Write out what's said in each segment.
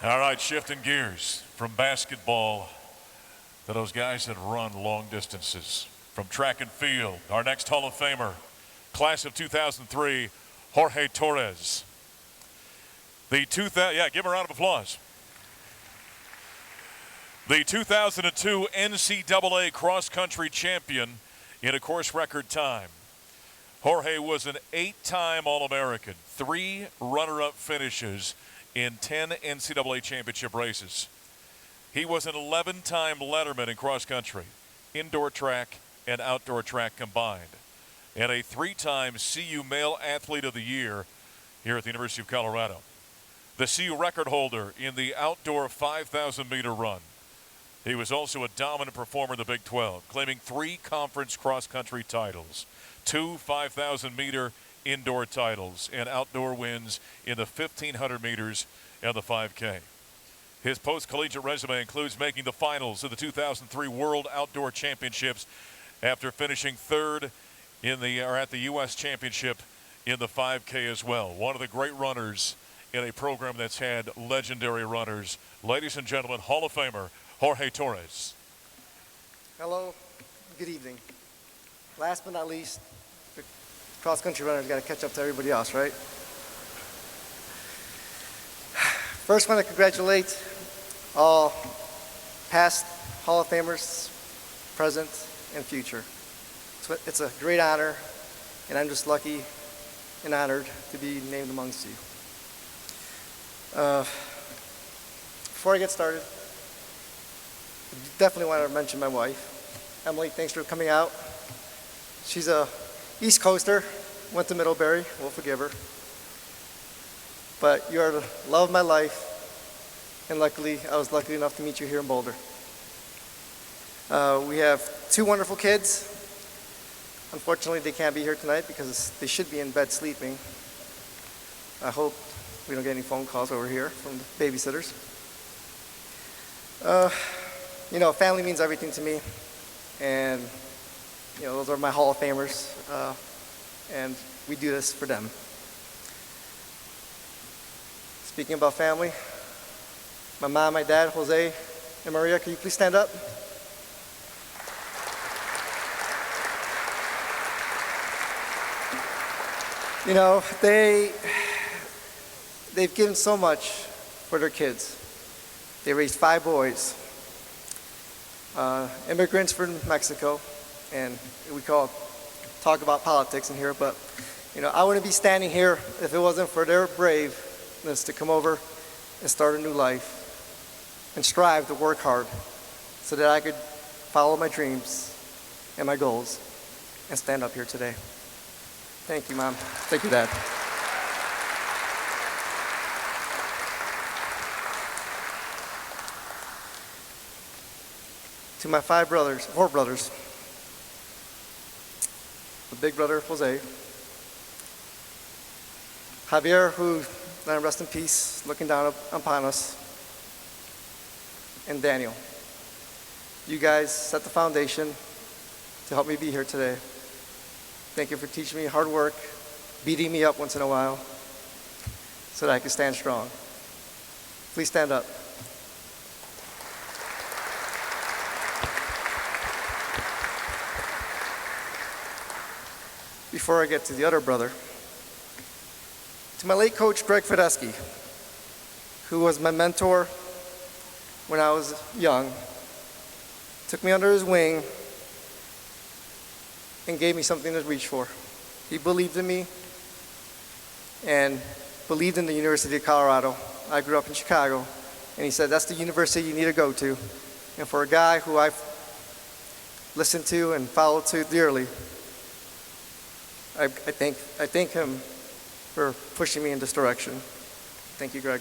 All right, shifting gears from basketball to those guys that run long distances. From track and field, our next Hall of Famer, class of 2003, Jorge Torres. Give him a round of applause. The 2002 NCAA cross-country champion in a course record time. Jorge was an 8-time All-American, 3 runner-up finishes in 10 NCAA championship races. He was an 11-time letterman in cross-country, indoor track and outdoor track combined, and a 3-time CU Male Athlete of the Year here at the University of Colorado. The CU record holder in the outdoor 5,000-meter run. He was also a dominant performer in the Big 12, claiming 3 conference cross-country titles, 2 5,000-meter indoor titles, and outdoor wins in the 1,500 meters and the 5K. His post-collegiate resume includes making the finals of the 2003 World Outdoor Championships after finishing 3rd at the U.S. Championship in the 5K as well. One of the great runners in a program that's had legendary runners. Ladies and gentlemen, Hall of Famer Jorge Torres. Hello, good evening. Last but not least, the cross-country runners got to catch up to everybody else, right? First, I want to congratulate all past Hall of Famers, present and future. It's a great honor, and I'm just lucky and honored to be named amongst you. Before I get started, I definitely want to mention my wife. Emily, thanks for coming out. She's a East Coaster, went to Middlebury, we'll forgive her. But you are the love of my life, and luckily, I was lucky enough to meet you here in Boulder. We have 2 wonderful kids. Unfortunately, they can't be here tonight because they should be in bed sleeping. I hope we don't get any phone calls over here from the babysitters. You know, family means everything to me, and you know, those are my Hall of Famers, and we do this for them. Speaking about family, my mom, my dad, Jose, and Maria, can you please stand up? You know, they've given so much for their kids. They raised 5 boys, immigrants from Mexico, and we talk about politics in here, but you know, I wouldn't be standing here if it wasn't for their braveness to come over and start a new life and strive to work hard so that I could follow my dreams and my goals and stand up here today. Thank you, Mom. Thank you, Dad. To my 4 brothers, the big brother, Jose, Javier, who, let him rest in peace, looking down upon us, and Daniel. You guys set the foundation to help me be here today. Thank you for teaching me hard work, beating me up once in a while, so that I can stand strong. Please stand up. Before I get to the other brother, to my late coach, Greg Fedeschi, who was my mentor when I was young, took me under his wing and gave me something to reach for. He believed in me and believed in the University of Colorado. I grew up in Chicago, and he said, that's the university you need to go to. And for a guy who I've listened to and followed to dearly, I thank him for pushing me in this direction. Thank you, Greg.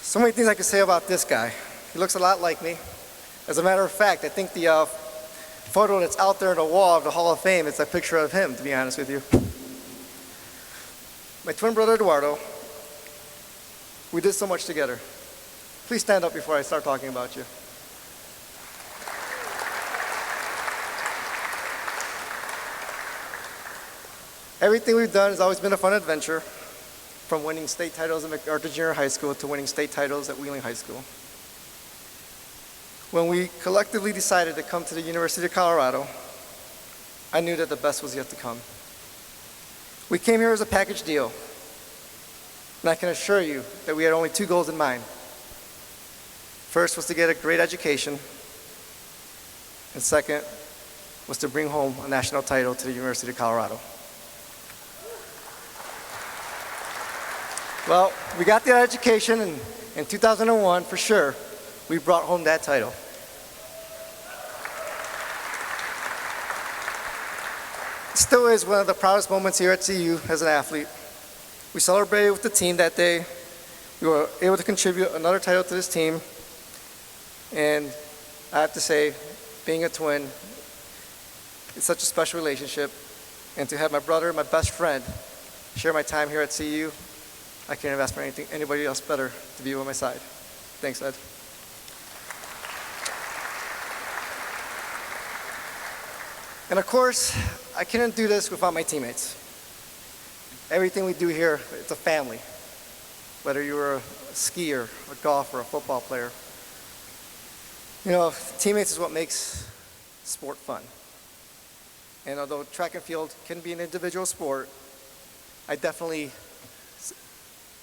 So many things I could say about this guy. He looks a lot like me. As a matter of fact, I think the photo that's out there on the wall of the Hall of Fame is a picture of him, to be honest with you. My twin brother, Eduardo, we did so much together. Please stand up before I start talking about you. Everything we've done has always been a fun adventure, from winning state titles at MacArthur Junior High School to winning state titles at Wheeling High School. When we collectively decided to come to the University of Colorado, I knew that the best was yet to come. We came here as a package deal, and I can assure you that we had only two goals in mind. First was to get a great education, and second was to bring home a national title to the University of Colorado. Well, we got that education, and in 2001, for sure, we brought home that title. It still is one of the proudest moments here at CU as an athlete. We celebrated with the team that day. We were able to contribute another title to this team. And I have to say, being a twin, it's such a special relationship. And to have my brother, my best friend, share my time here at CU, I can't have asked for anybody else better to be by my side. Thanks, Ed. And of course, I couldn't do this without my teammates. Everything we do here, it's a family. Whether you're a skier, a golfer, a football player. You know, teammates is what makes sport fun. And although track and field can be an individual sport, I definitely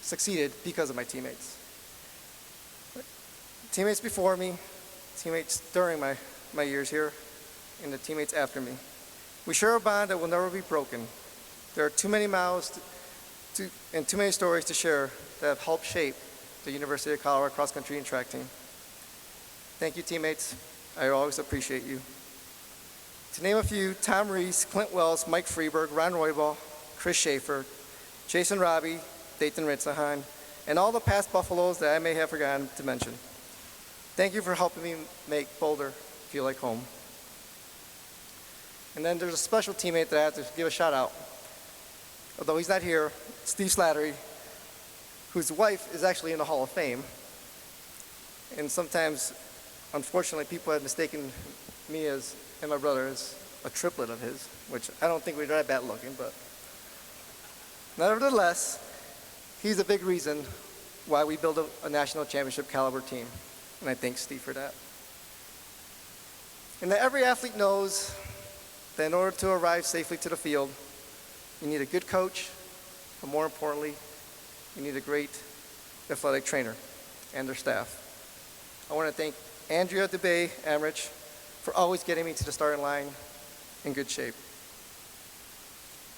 succeeded because of my teammates. Teammates before me, teammates during my years here, and the teammates after me. We share a bond that will never be broken. There are too many mouths and too many stories to share that have helped shape the University of Colorado cross country and track team. Thank you, teammates. I always appreciate you. To name a few, Tom Reese, Clint Wells, Mike Freeberg, Ron Roybal, Chris Schaefer, Jason Robbie, Dayton Ritzahan, and all the past Buffaloes that I may have forgotten to mention. Thank you for helping me make Boulder feel like home. And then there's a special teammate that I have to give a shout out. Although he's not here, Steve Slattery, whose wife is actually in the Hall of Fame. And sometimes, unfortunately, people have mistaken me and my brother as a triplet of his, which I don't think we're that bad looking, but nevertheless, he's a big reason why we build a national championship caliber team. And I thank Steve for that. And that every athlete knows that in order to arrive safely to the field, you need a good coach, but more importantly, you need a great athletic trainer and their staff. I want to thank Andrea DeBay Amrich for always getting me to the starting line in good shape.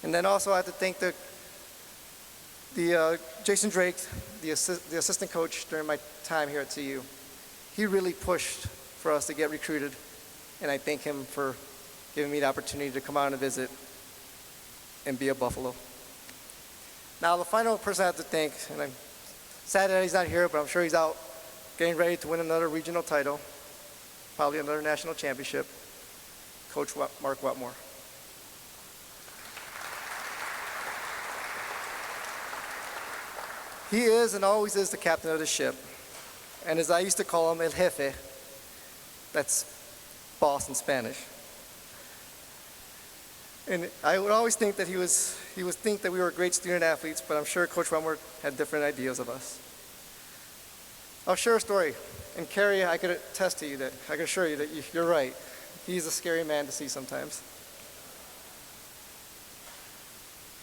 And then also I have to thank Jason Drake, the assistant coach during my time here at CU. He really pushed for us to get recruited, and I thank him for giving me the opportunity to come out on a visit and be a Buffalo. Now, the final person I have to thank, and I'm sad that he's not here, but I'm sure he's out getting ready to win another regional title, probably another national championship, Coach Mark Wetmore. He is and always is the captain of the ship. And as I used to call him, El Jefe, that's boss in Spanish. And I would always think that he would think that we were great student athletes, but I'm sure Coach Wetmore had different ideas of us. I'll share a story. And Carrie, I could attest to you that, I can assure you that you're right. He's a scary man to see sometimes.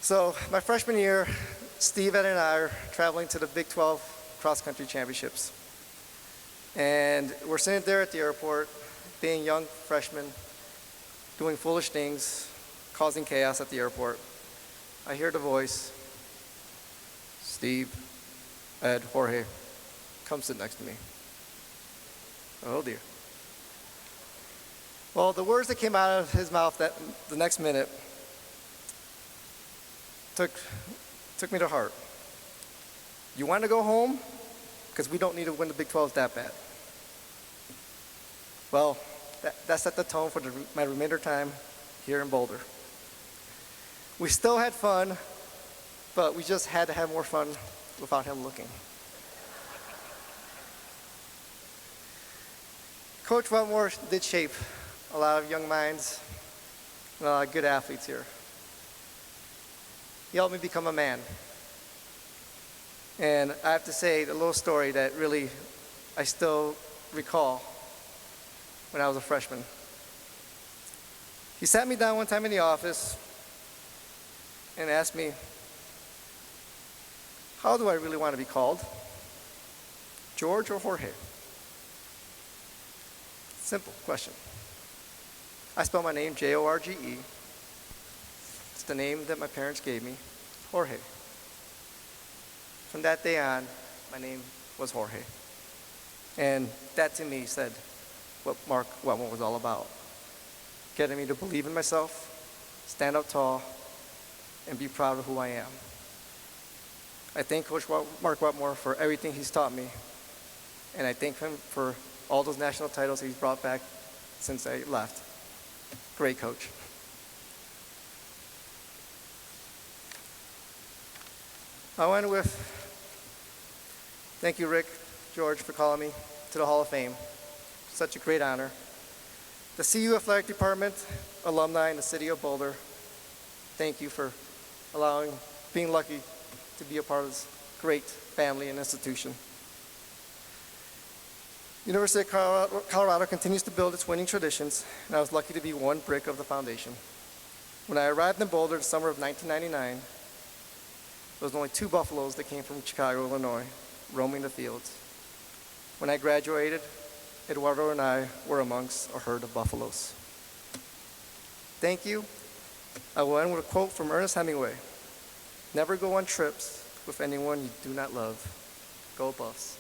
So my freshman year, Steve, Ed, and I are traveling to the Big 12 cross-country championships. And we're sitting there at the airport, being young freshmen, doing foolish things, causing chaos at the airport. I hear the voice, Steve, Ed, Jorge, come sit next to me. Oh dear. Well, the words that came out of his mouth the next minute took me to heart. You want to go home? Because we don't need to win the Big 12 that bad. Well, that set the tone for my remainder time here in Boulder. We still had fun, but we just had to have more fun without him looking. Coach Wetmore did shape a lot of young minds and a lot of good athletes here. He helped me become a man. And I have to say a little story that really I still recall when I was a freshman. He sat me down one time in the office and asked me, how do I really want to be called? George or Jorge? Simple question. I spell my name Jorge. It's the name that my parents gave me, Jorge. From that day on, my name was Jorge. And that to me said what Mark Wetmore was all about. Getting me to believe in myself, stand up tall, and be proud of who I am. I thank Coach Mark Wetmore for everything he's taught me, and I thank him for all those national titles he's brought back since I left. Great coach. I went with, thank you, Rick, George, for calling me to the Hall of Fame. Such a great honor. The CU Athletic Department, alumni in the city of Boulder, thank you for being lucky to be a part of this great family and institution. University of Colorado continues to build its winning traditions, and I was lucky to be one brick of the foundation. When I arrived in Boulder in the summer of 1999, there was only 2 buffaloes that came from Chicago, Illinois, roaming the fields. When I graduated, Eduardo and I were amongst a herd of buffaloes. Thank you. I will end with a quote from Ernest Hemingway. Never go on trips with anyone you do not love. Go Buffs.